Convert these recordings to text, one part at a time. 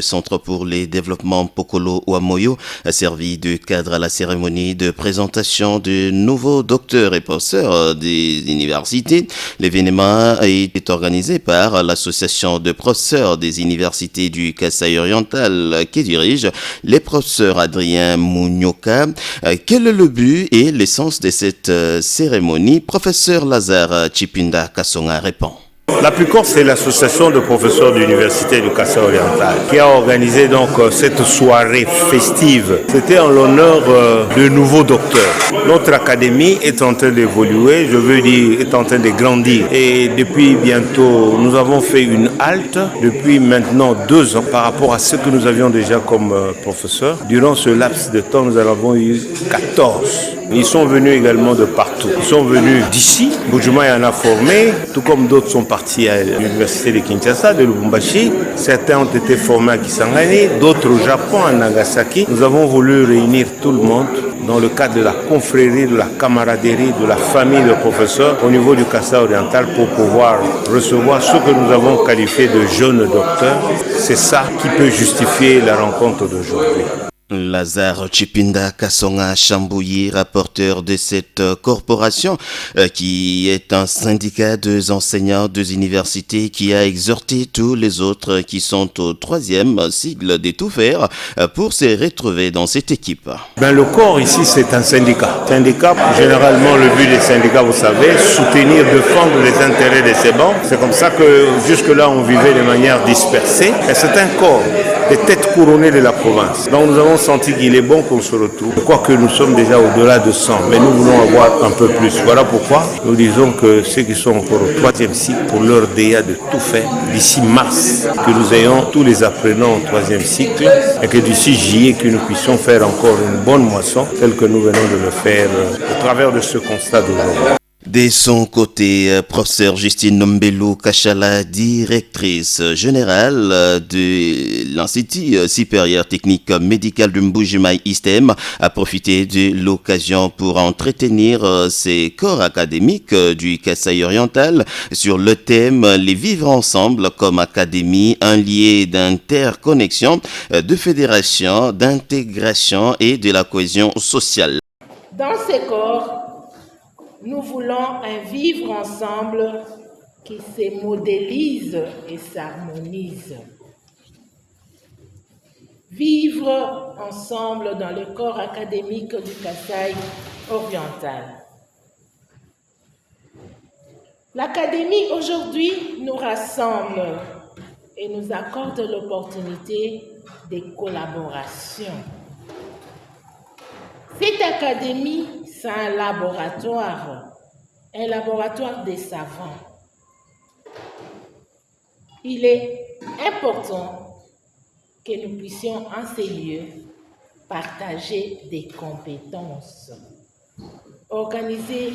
Le Centre pour les développements Pokolo Ouamoyo a servi de cadre à la cérémonie de présentation de nouveaux docteurs et professeurs des universités. L'événement a été organisé par l'association de professeurs des universités du Kasaï oriental qui dirige les professeurs Adrien Mounioka. Quel est le but et l'essence de cette cérémonie? Professeur Lazare Chipinda Kassonga répond. La PUCOR, c'est l'association de professeurs de l'université du Kasaï oriental qui a organisé donc cette soirée festive. C'était en l'honneur de nouveaux docteurs. Notre académie est en train d'évoluer, je veux dire, est en train de grandir. Et depuis bientôt, nous avons fait une halte depuis maintenant 2 ans par rapport à ce que nous avions déjà comme professeurs. Durant ce laps de temps, nous en avons eu 14. Ils sont venus également de partout. Ils sont venus d'ici. Bujumaï en a formé, tout comme d'autres sont partis à l'université de Kinshasa, de Lubumbashi. Certains ont été formés à Kisangani, d'autres au Japon, à Nagasaki. Nous avons voulu réunir tout le monde dans le cadre de la confrérie, de la camaraderie, de la famille de professeurs au niveau du Kasaï oriental pour pouvoir recevoir ce que nous avons qualifié de jeunes docteurs. C'est ça qui peut justifier la rencontre d'aujourd'hui. Lazare Chipinda Kassonga Chambouyi, rapporteur de cette corporation qui est un syndicat des enseignants des universités qui a exhorté tous les autres qui sont au 3e cycle de tout faire pour se retrouver dans cette équipe. Le corps ici c'est un syndicat. Généralement le but des syndicats, vous savez, soutenir, défendre les intérêts de ces banques. C'est comme ça que jusque-là on vivait de manière dispersée. Et c'est un corps des têtes couronnées de la province. Donc nous avons senti qu'il est bon qu'on se retrouve. Je crois que nous sommes déjà au-delà de 100, mais nous voulons avoir un peu plus. Voilà pourquoi nous disons que ceux qui sont encore au 3e cycle, pour leur DEA de tout faire d'ici mars, que nous ayons tous les apprenants au 3e cycle et que d'ici juillet, que nous puissions faire encore une bonne moisson, telle que nous venons de le faire au travers de ce constat d'aujourd'hui. De son côté, professeur Justine Nombelou Kachala, directrice générale de l'Institut supérieur technique médical de Mbujimaï ISTEM, a profité de l'occasion pour entretenir ses corps académiques du Kasaï oriental sur le thème « Les vivre ensemble comme académie, un lien d'interconnexion, de fédération, d'intégration et de la cohésion sociale ». Dans ces corps, nous voulons un vivre ensemble qui se modélise et s'harmonise. Vivre ensemble dans le corps académique du Kasaï oriental. L'Académie aujourd'hui nous rassemble et nous accorde l'opportunité de collaboration. Cette académie, c'est un laboratoire des savants. Il est important que nous puissions en ces lieux partager des compétences, organiser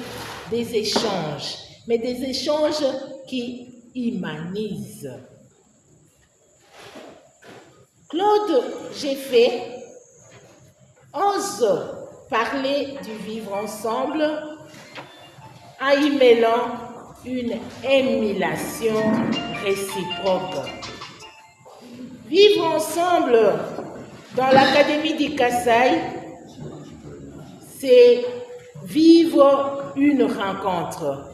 des échanges, mais des échanges qui humanisent. Claude Jeffé ose parler du vivre ensemble en y mêlant une émulation réciproque. Vivre ensemble dans l'Académie du Kasaï, c'est vivre une rencontre.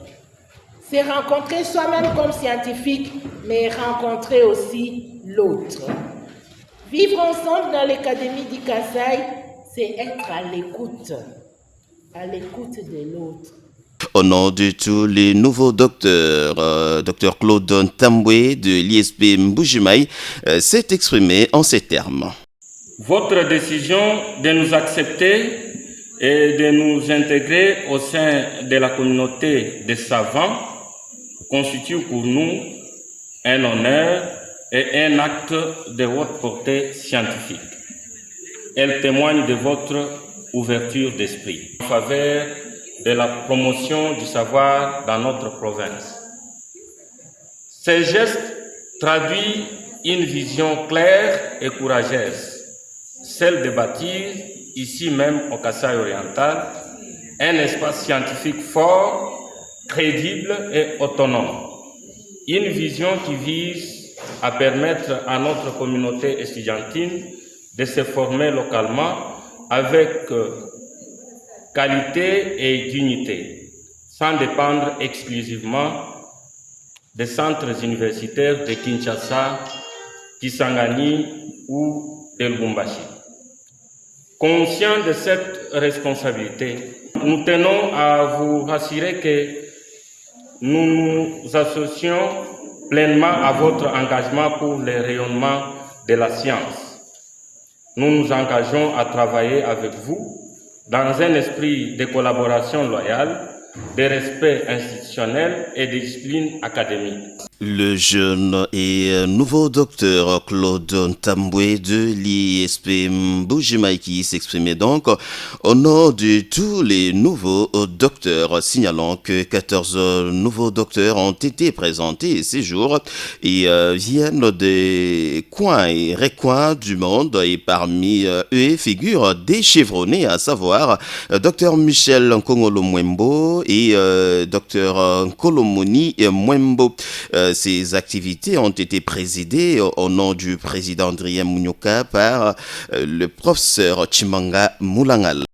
C'est rencontrer soi-même comme scientifique, mais rencontrer aussi l'autre. Vivre ensemble dans l'Académie du Kasaï, c'est être à l'écoute de l'autre. Au nom de tous les nouveaux docteurs, Dr Claude Ntambwe de l'ISP Mbujimaï s'est exprimé en ces termes. Votre décision de nous accepter et de nous intégrer au sein de la communauté des savants constitue pour nous un honneur et un acte de haute portée scientifique. Elle témoigne de votre ouverture d'esprit en faveur de la promotion du savoir dans notre province. Ces gestes traduisent une vision claire et courageuse, celle de bâtir, ici même au Kasaï oriental, un espace scientifique fort, crédible et autonome. Une vision qui vise à permettre à notre communauté estudiantine de se former localement avec qualité et dignité, sans dépendre exclusivement des centres universitaires de Kinshasa, Kisangani ou de Lubumbashi. Conscient de cette responsabilité, nous tenons à vous rassurer que nous nous associons pleinement à votre engagement pour le rayonnement de la science. Nous nous engageons à travailler avec vous dans un esprit de collaboration loyale, de respect institutionnel et de discipline académique. Le jeune et nouveau docteur Claude Ntambwe de l'ISP Mbuji-Mayi qui s'exprimait donc au nom de tous les nouveaux docteurs, signalant que 14 nouveaux docteurs ont été présentés ces jours et viennent des coins et recoins du monde, et parmi eux figurent des chevronnés, à savoir Dr Michel Nkongolo Mwembo et Dr Kolomoni Mwembo. Ces activités ont été présidées au nom du président Adrien Mounioka par le professeur Chimanga Moulangal.